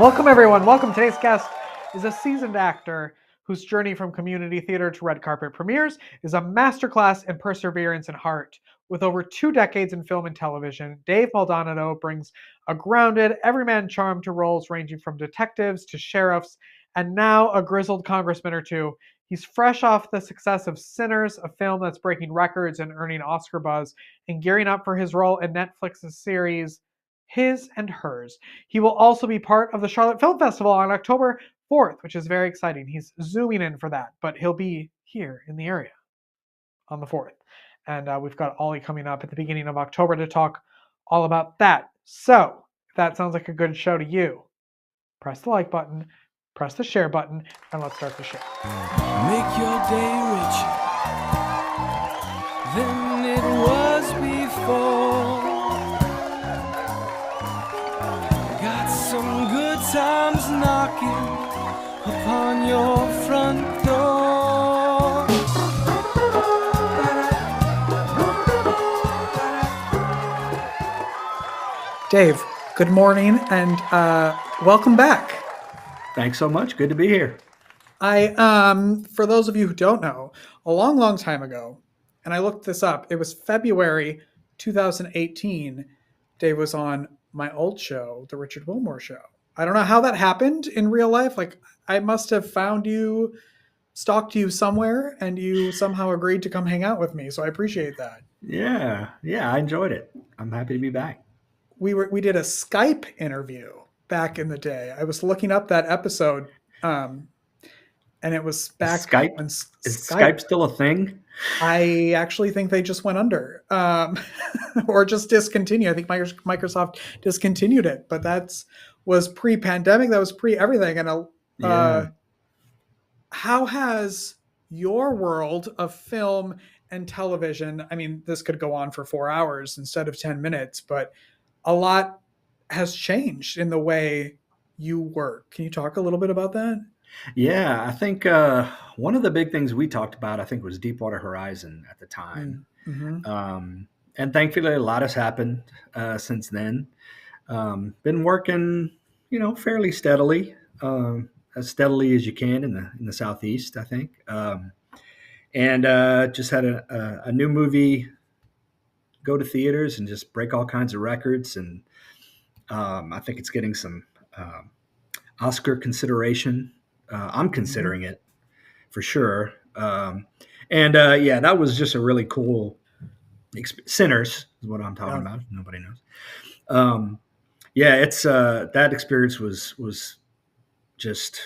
Welcome, everyone. Welcome. Today's guest is a seasoned actor whose journey from community theater to red carpet premieres is a masterclass in perseverance and heart. With over 2 decades in film and television, Dave Maldonado brings a grounded, everyman charm to roles ranging from detectives to sheriffs, and now a grizzled congressman or two. He's fresh off the success of Sinners, a film that's breaking records and earning Oscar buzz, and gearing up for his role in Netflix's series His and Hers. He will also be part of the Charlotte Film Festival on October 4th, which is very exciting. He's zooming in for that, but he'll be here in the area on the 4th. And we've got Ollie coming up at the beginning of October to talk all about that. So, if that sounds like a good show to you, press the like button, press the share button, and let's start the show. Make your day richer than it was before. Got some good times knocking upon your front door. Dave, good morning and welcome back. Thanks so much. Good to be here. For those of you who don't know, a long time ago, and I looked this up, it was February 2018, Dave was on my old show, The Richard Wilmore Show. I don't know how that happened in real life. Like, I must have found you, stalked you somewhere, and you somehow agreed to come hang out with me. So I appreciate that. Yeah, I enjoyed it. I'm happy to be back. We did a Skype interview back in the day. I was looking up that episode, and it was back Skype. when Is Skype still a thing? I actually think they just went under, or just discontinued. I think Microsoft discontinued it, but was pre-pandemic. That was pre-everything. And how has your world of film and television? I mean, this could go on for 4 hours instead of 10 minutes, but a lot has changed in the way you work. Can you talk a little bit about that? Yeah, I think one of the big things we talked about, I think, was Deepwater Horizon at the time. Mm-hmm. And thankfully, a lot has happened since then. Been working, fairly steadily, as steadily as you can in the Southeast, I think. And just had a new movie go to theaters and just break all kinds of records. And I think it's getting some Oscar consideration. I'm considering it for sure. That was just a really cool Sinners is what I'm talking about. Nobody knows. It's that experience was just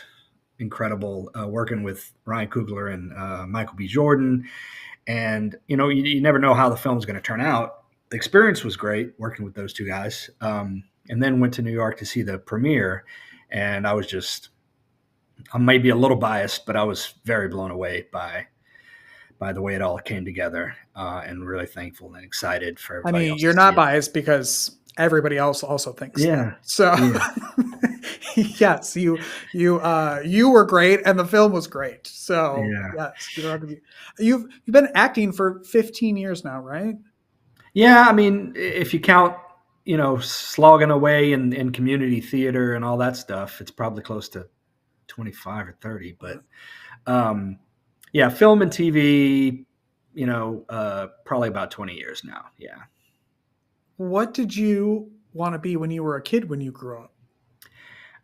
incredible, working with Ryan Coogler and Michael B. Jordan. And, you never know how the film's going to turn out. The experience was great working with those two guys. And then went to New York to see the premiere. And I may be a little biased, but I was very blown away by the way it all came together, and really thankful and excited for everybody. I mean, you're not biased because everybody else also thinks that. So yes, you were great and the film was great. So yes, you don't have to be. You've been acting for 15 years now, right? Yeah, I mean, if you count, slogging away in community theater and all that stuff, it's probably close to 25 or 30. But film and TV, probably about 20 years now. Yeah. What did you want to be when you were a kid, when you grew up?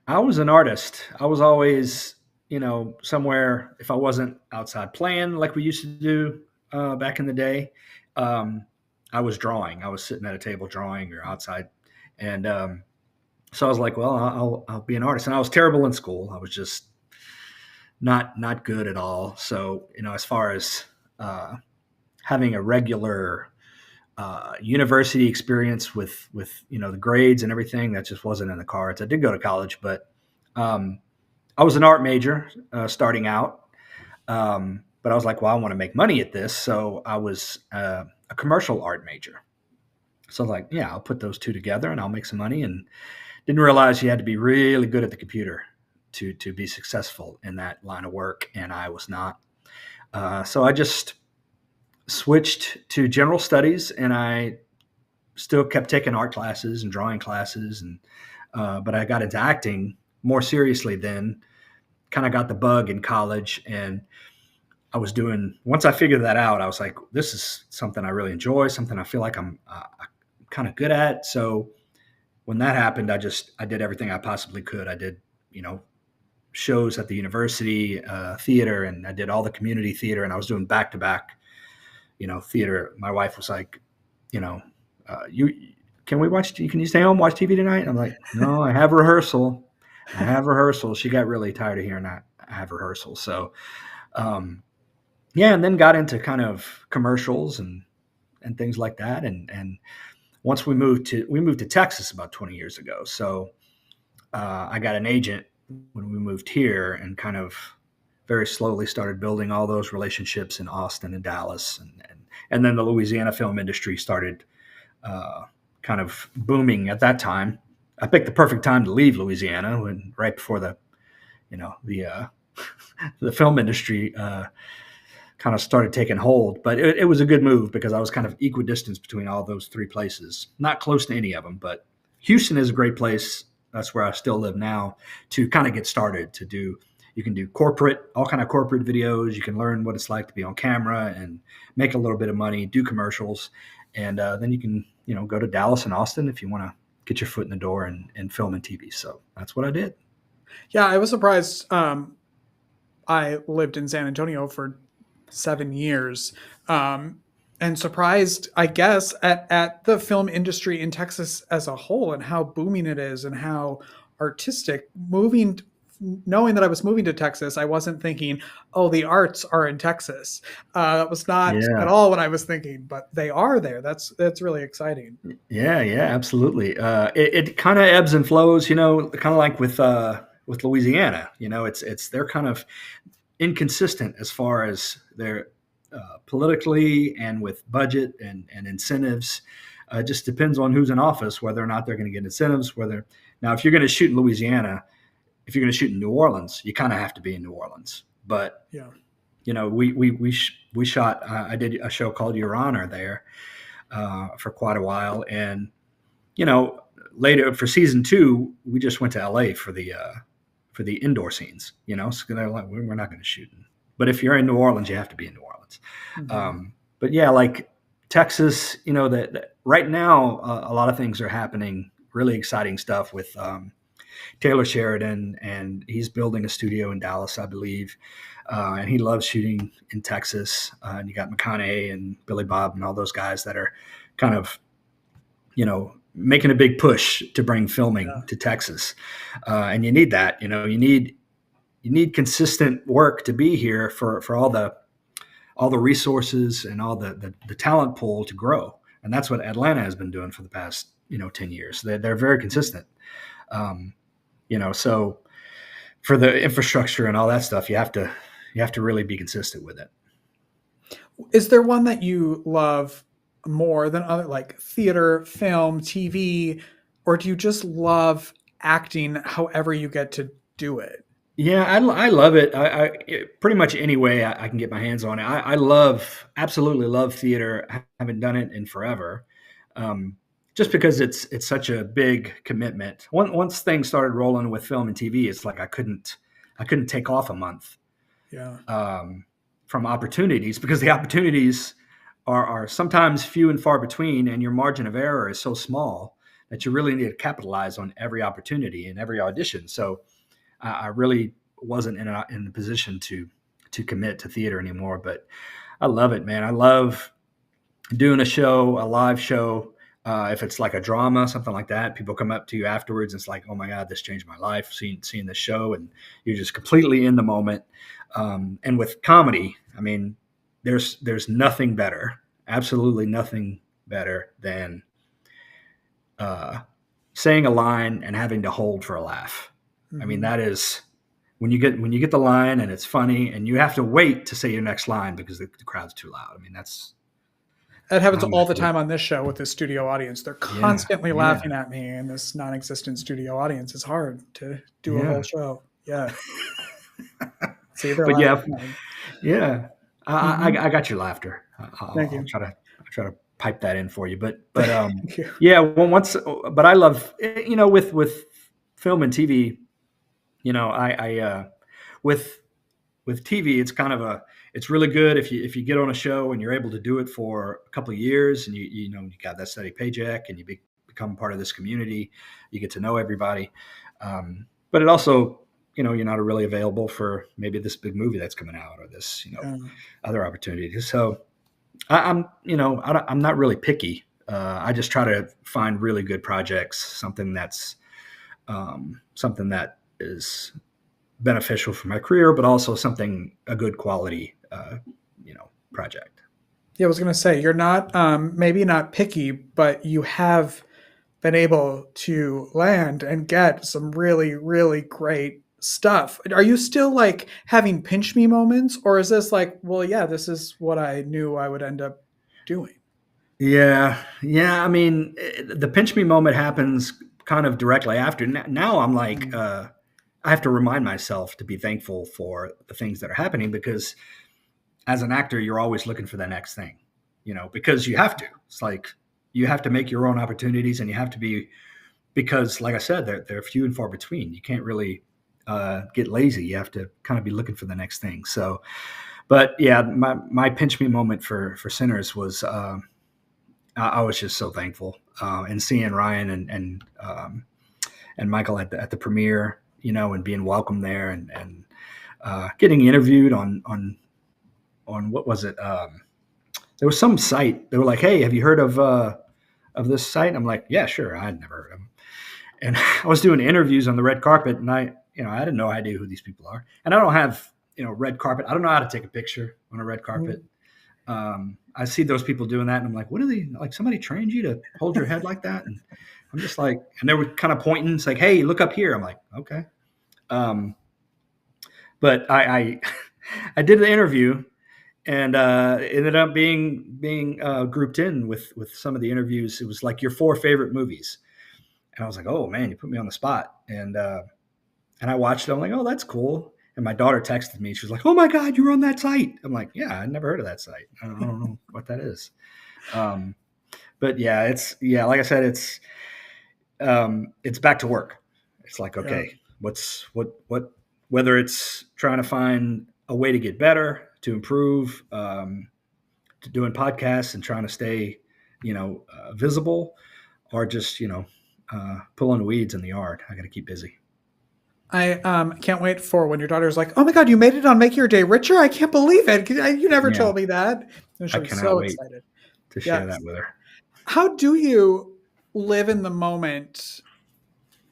I was an artist. I was always, somewhere, if I wasn't outside playing like we used to do back in the day, I was drawing. I was sitting at a table drawing or outside. And so I was like, well, I'll be an artist. And I was terrible in school. I was just not good at all. So, as far as having a regular university experience with the grades and everything, that just wasn't in the cards. I did go to college, but I was an art major starting out. But I was like, well, I want to make money at this. So I was a commercial art major. So I was like, yeah, I'll put those two together and I'll make some money. And didn't realize you had to be really good at the computer to be successful in that line of work. And I was not. So I just switched to general studies, and I still kept taking art classes and drawing classes. And but I got into acting more seriously then. Kind of got the bug in college, and I was doing. Once I figured that out, I was like, this is something I really enjoy, something I feel like I'm kind of good at. So when that happened, I did everything I possibly could. I did, you know, shows at the university, theater, and I did all the community theater, and I was doing back to back, you know, theater. My wife was like, you know, you can we watch? Can you stay home watch TV tonight? And I'm like, no, I have rehearsal. I have rehearsal. She got really tired of hearing that I have rehearsal. So, yeah, and then got into kind of commercials and things like that. And once we moved to Texas about 20 years ago. So I got an agent when we moved here, and kind of very slowly started building all those relationships in Austin and Dallas, and then the Louisiana film industry started kind of booming at that time. I picked the perfect time to leave Louisiana, when right before the the film industry kind of started taking hold. But it was a good move because I was kind of equidistant between all those three places. Not close to any of them, but Houston is a great place. That's where I still live now, to kind of get started to do. You can do all kind of corporate videos. You can learn what it's like to be on camera and make a little bit of money, do commercials. And then you can, you know, go to Dallas and Austin if you want to get your foot in the door and film and TV. So that's what I did. Yeah, I was surprised. I lived in San Antonio for 7 years, and surprised, I guess, at the film industry in Texas as a whole, and how booming it is, and how artistic. Knowing that I was moving to Texas, I wasn't thinking, oh, the arts are in Texas. That was not at all what I was thinking, but they are there. That's really exciting. Yeah, absolutely. It kind of ebbs and flows, you know, kind of like with Louisiana. You know, they're kind of inconsistent as far as their politically and with budget and incentives. It just depends on who's in office, whether or not they're going to get incentives. Now, if you're going to shoot in Louisiana, if you're going to shoot in New Orleans, you kind of have to be in New Orleans. But yeah, you know, we shot. I did a show called Your Honor there for quite a while, and you know, later for season 2, we just went to LA for the indoor scenes. You know, so they're like, we're not going to shoot. But if you're in New Orleans, you have to be in New Orleans. Mm-hmm. But yeah, like Texas, you know, that right now a lot of things are happening. Really exciting stuff with Taylor Sheridan, and he's building a studio in Dallas, I believe. And he loves shooting in Texas. And you got McConaughey and Billy Bob and all those guys that are kind of, you know, making a big push to bring filming to Texas. And you need that, you know, you need consistent work to be here for all the resources and all the talent pool to grow. And that's what Atlanta has been doing for the past, you know, 10 years. They're very consistent. You know, so for the infrastructure and all that stuff, you have to really be consistent with it. Is there one that you love more than other, like theater, film, TV, or do you just love acting however you get to do it? Yeah, I love it. I pretty much any way I can get my hands on it. I absolutely love theater. I haven't done it in forever. Just because it's such a big commitment. Once things started rolling with film and TV, it's like I couldn't take off a month. Yeah. From opportunities, because the opportunities are sometimes few and far between, and your margin of error is so small that you really need to capitalize on every opportunity and every audition. So I really wasn't in a position to commit to theater anymore. But I love it, man. I love doing a live show. If it's like a drama, something like that, people come up to you afterwards. And it's like, oh my God, this changed my life. Seeing this show, and you're just completely in the moment. And with comedy, I mean, there's nothing better, absolutely nothing better than saying a line and having to hold for a laugh. Mm-hmm. I mean, that is when you get the line and it's funny, and you have to wait to say your next line because the crowd's too loud. I mean, that happens all the time on this show with the studio audience. They're constantly laughing at me, and this non-existent studio audience. It's hard to do a whole show. Yeah. But yeah. I got your laughter. Thank you. I'll try to pipe that in for you. But yeah. But I love, you know, with film and TV, With TV, it's kind of it's really good if you get on a show and you're able to do it for a couple of years, and you got that steady paycheck, and you become part of this community, you get to know everybody. But it also, you're not really available for maybe this big movie that's coming out, or this, other opportunities. So I'm not really picky. I just try to find really good projects, something that is beneficial for my career, but also a good quality, project. Yeah, I was going to say, you're not, maybe not picky, but you have been able to land and get some really, really great stuff. Are you still like having pinch me moments, or is this like, well, yeah, this is what I knew I would end up doing? Yeah. I mean, the pinch me moment happens kind of directly after. Now I'm like, I have to remind myself to be thankful for the things that are happening, because as an actor, you're always looking for the next thing, because you have to. It's like you have to make your own opportunities, and you have to be, because like I said, they're few and far between. You can't really get lazy. You have to kind of be looking for the next thing. So, but yeah, my pinch me moment for Sinners was, I was just so thankful, and seeing Ryan and Michael at the premiere, and being welcome there, and getting interviewed on what was it? There was some site. They were like, "Hey, have you heard of this site?" And I'm like, "Yeah, sure." I'd never heard of them. And I was doing interviews on the red carpet, and I had no idea who these people are. And I don't have, red carpet. I don't know how to take a picture on a red carpet. I see those people doing that, and I'm like, what are they, like, somebody trained you to hold your head like that? And I'm just like, and they were kind of pointing. It's like, hey, look up here. I'm like, okay. But I I did the interview, and ended up being grouped in with some of the interviews. It was like your 4 favorite movies. And I was like, oh man, you put me on the spot. And I watched it. I'm like, oh, that's cool. And my daughter texted me. She was like, oh my God, you were on that site. I'm like, yeah, I never heard of that site. I don't know what that is. But yeah, like I said, it's back to work. It's like, okay, whether it's trying to find a way to get better, to improve, to doing podcasts and trying to stay, visible, or just, pulling the weeds in the yard. I got to keep busy. I can't wait for when your daughter's like, "Oh my God, you made it on Make Your Day Richer! I can't believe it! You never told me that." And she'll be so excited to share that with her. How do you live in the moment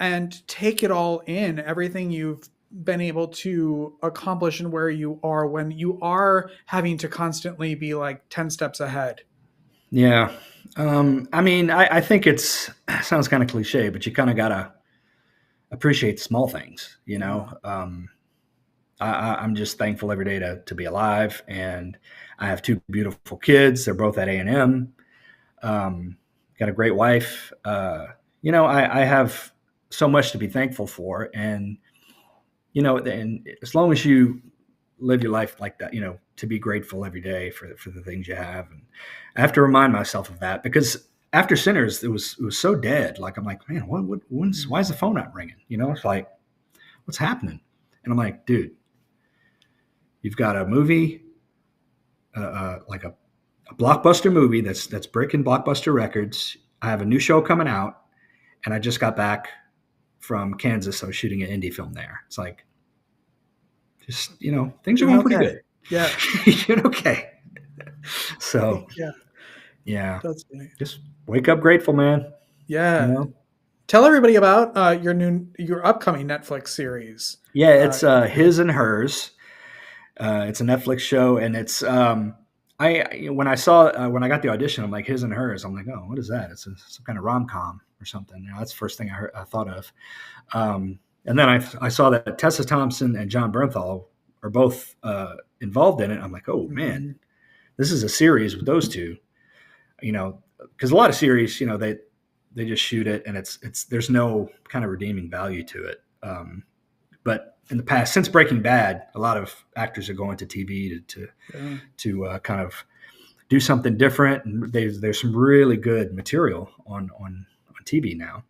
and take it all in, everything you've been able to accomplish and where you are, when you are having to constantly be like 10 steps ahead? Yeah. I mean, I think it sounds kind of cliche, but you kind of got to appreciate small things, I'm just thankful every day to be alive. And I have 2 beautiful kids. They're both at A&M. Got a great wife. I have so much to be thankful for. And, and as long as you live your life like that, to be grateful every day for the things you have. And I have to remind myself of that, because after Sinners, it was so dead. Like, I'm like, man, why is the phone not ringing? It's like, what's happening? And I'm like, dude, you've got a movie, like a blockbuster movie that's breaking blockbuster records. I have a new show coming out, and I just got back from Kansas. I was shooting an indie film there. It's like, just, things are going pretty good. Yeah. You're okay. So yeah. That's funny. Just wake up grateful, man. Yeah. Tell everybody about your upcoming Netflix series. Yeah, it's His and Hers. It's a Netflix show, and it's when I got the audition, I'm like, His and Hers. I'm like, oh, what is that? It's some kind of rom-com or something. That's the first thing I thought of. And then I saw that Tessa Thompson and John Bernthal are both involved in it. I'm like, oh man, this is a series with those two. Because a lot of series, they just shoot it, and there's no kind of redeeming value to it. But in the past, since Breaking Bad, a lot of actors are going to TV to kind of do something different. And there's some really good material on TV now.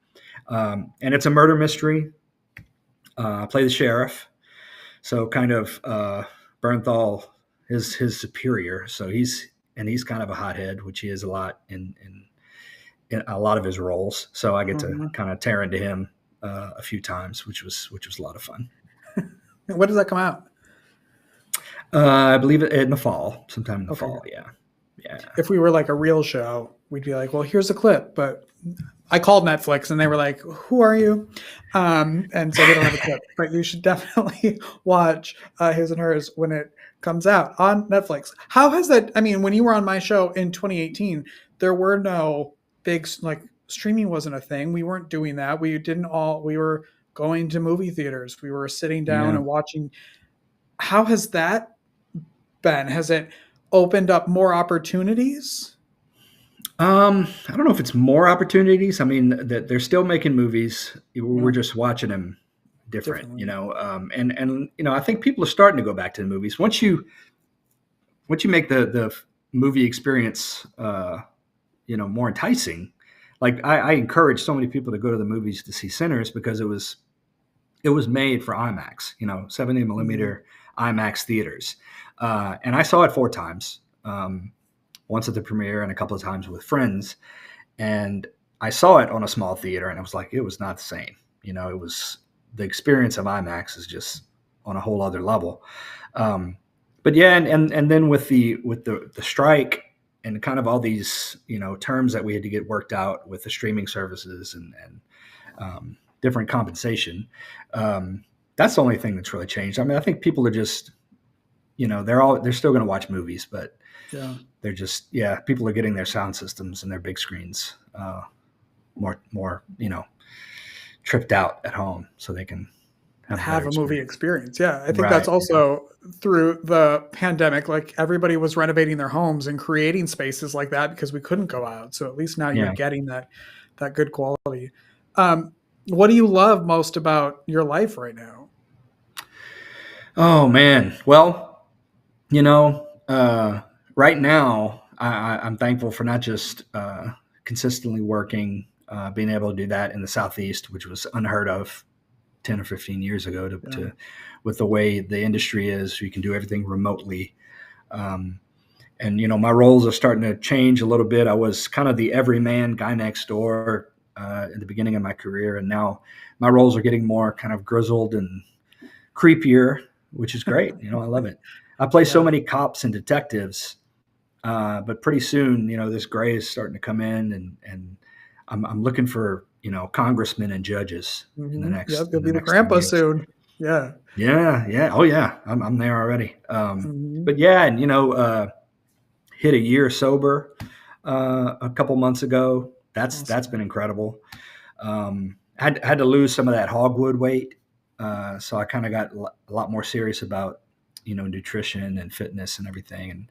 And it's a murder mystery. I play the sheriff, so kind of Bernthal is his superior. So he's kind of a hothead, which he is a lot in a lot of his roles. So I get to kind of tear into him a few times, which was a lot of fun. When does that come out? I believe in the fall, sometime in the fall. Yeah. If we were like a real show, we'd be like, well, here's a clip, but I called Netflix and they were like, who are you? And so they don't have a clip, but you should definitely watch His and Hers when it comes out on Netflix. How has that, I mean, when you were on my show in 2018, there were no big, like streaming wasn't a thing. We weren't doing that. We were going to movie theaters. We were sitting down and watching. How has that been? Has it opened up more opportunities? I don't know if it's more opportunities. I mean, they're still making movies. We're just watching them different, you know. And you know, I think people are starting to go back to the movies once you make the movie experience, you know, more enticing. Like I encourage so many people to go to the movies to see Sinners because it was made for IMAX, you know, 70 millimeter IMAX theaters, and I saw it 4 times. Once at the premiere and a couple of times with friends. And I saw it on a small theater and I was like, it was not the same. You know, it was the experience of IMAX is just on a whole other level. But yeah, and then with the strike and kind of all these, you know, terms that we had to get worked out with the streaming services and different compensation, that's the only thing that's really changed. I mean, I think people are just, you know, they're still going to watch movies, but they're just, people are getting their sound systems and their big screens more, you know, tripped out at home so they can have a movie experience. Yeah. I think that's also through the pandemic, like everybody was renovating their homes and creating spaces like that because we couldn't go out. So at least now you're getting that good quality. What do you love most about your life right now? Oh man. Well, you know, right now, I'm thankful for not just consistently working, being able to do that in the Southeast, which was unheard of 10 or 15 years ago. To with the way the industry is, you can do everything remotely. And you know, my roles are starting to change a little bit. I was kind of the everyman guy next door at the beginning of my career, and now my roles are getting more kind of grizzled and creepier, which is great. You know, I love it. I play so many cops and detectives, but pretty soon, you know, this gray is starting to come in, and I'm looking for, you know, congressmen and judges in the next. You'll be the grandpa soon. Yeah. Oh yeah, I'm there already. But yeah, and you know, hit a year sober a couple months ago. That's been incredible. Had to lose some of that hogwood weight, so I kind of got a lot more serious about, you know, nutrition and fitness and everything,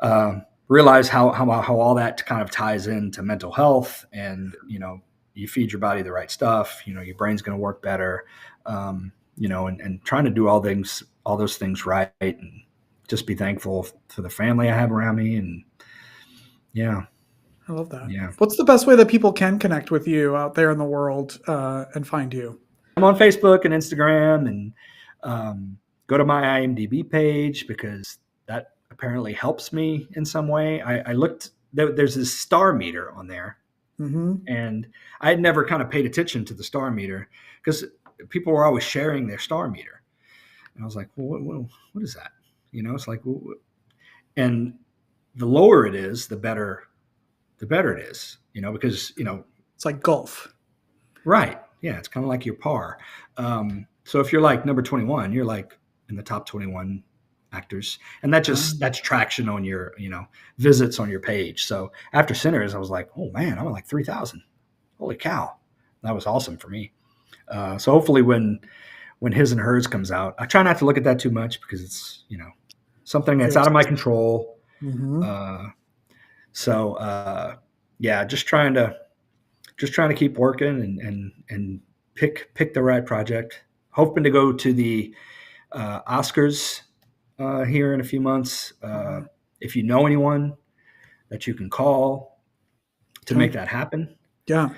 and realize how all that kind of ties into mental health. And you know, you feed your body the right stuff, you know, your brain's going to work better, you know, and trying to do all those things right, and just be thankful for the family I have around me. And I love that. Yeah. What's the best way that people can connect with you out there in the world and find you? I'm on Facebook and Instagram, and go to my IMDb page because that apparently helps me in some way. I looked, there's this star meter on there, and I had never kind of paid attention to the star meter because people were always sharing their star meter. And I was like, well, what is that? You know, it's like, and the lower it is, the better it is, you know, because, you know, it's like golf. Right. Yeah. It's kind of like your par. So if you're like number 21, you're like in the top 21 actors, and that's traction on your, you know, visits on your page. So after Sinners, I was like, oh man, I'm at like 3,000. Holy cow. That was awesome for me. So hopefully when His and Hers comes out, I try not to look at that too much because it's, you know, something that's out of my control. Just trying to keep working and pick the right project. Hoping to go to the Oscars here in a few months. If you know anyone that you can call to make that happen. Yeah.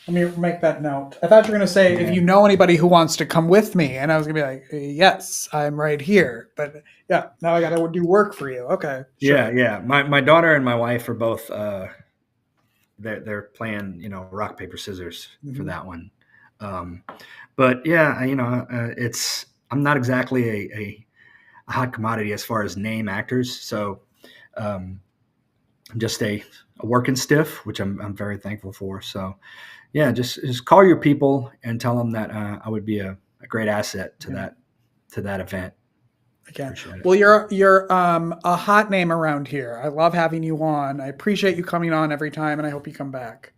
Let me make that note. I thought you were going to say, if you know anybody who wants to come with me. And I was going to be like, yes, I'm right here. But yeah, now I got to do work for you. Okay. Sure. Yeah. My daughter and my wife are both they're playing, rock paper scissors for that one. But yeah, it's I'm not exactly a hot commodity as far as name actors, so I'm just a working stiff, which I'm very thankful for. So yeah, just call your people and tell them that I would be a great asset to that event. Okay. Appreciate it. Well, you're a hot name around here. I love having you on. I appreciate you coming on every time, and I hope you come back.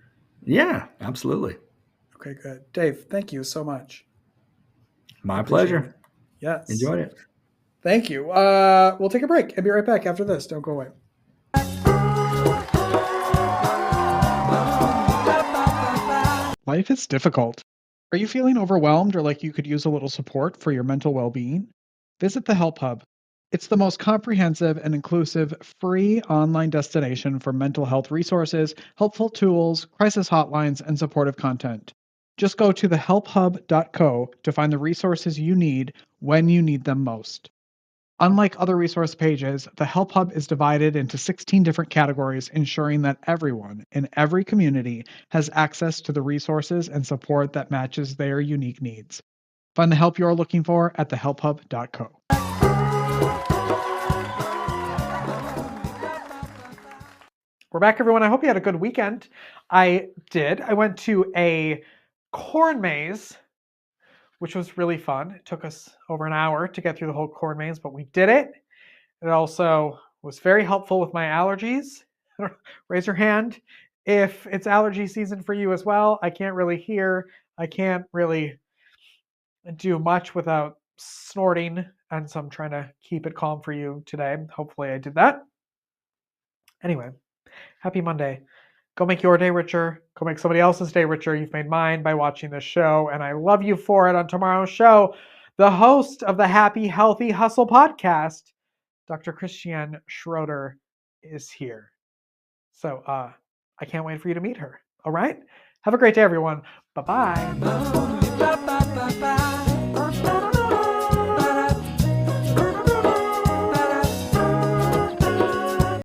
Yeah, absolutely. Okay, good. Dave, thank you so much. My Appreciate pleasure. it. Yes. Enjoyed it. Thank you. We'll take a break and be right back after this. Don't go away. Life is difficult. Are you feeling overwhelmed or like you could use a little support for your mental well being? Visit the Help Hub. It's the most comprehensive and inclusive free online destination for mental health resources, helpful tools, crisis hotlines, and supportive content. Just go to thehelphub.co to find the resources you need when you need them most. Unlike other resource pages, the Help Hub is divided into 16 different categories, ensuring that everyone in every community has access to the resources and support that matches their unique needs. Find the help you're looking for at thehelphub.co. We're back, everyone. I hope you had a good weekend. I did. I went to a corn maze, which was really fun. It took us over an hour to get through the whole corn maze, but we did it. It also was very helpful with my allergies. Raise your hand if it's allergy season for you as well. I can't really hear. I can't really do much without snorting, and so I'm trying to keep it calm for you today. Hopefully, I did that. Anyway, happy Monday. Go make your day richer. Go make somebody else's day richer. You've made mine by watching this show, and I love you for it. On tomorrow's show, the host of the Happy Healthy Hustle podcast, Dr. Christiane Schroeder, is here. So I can't wait for you to meet her. All right? Have a great day, everyone. Bye-bye.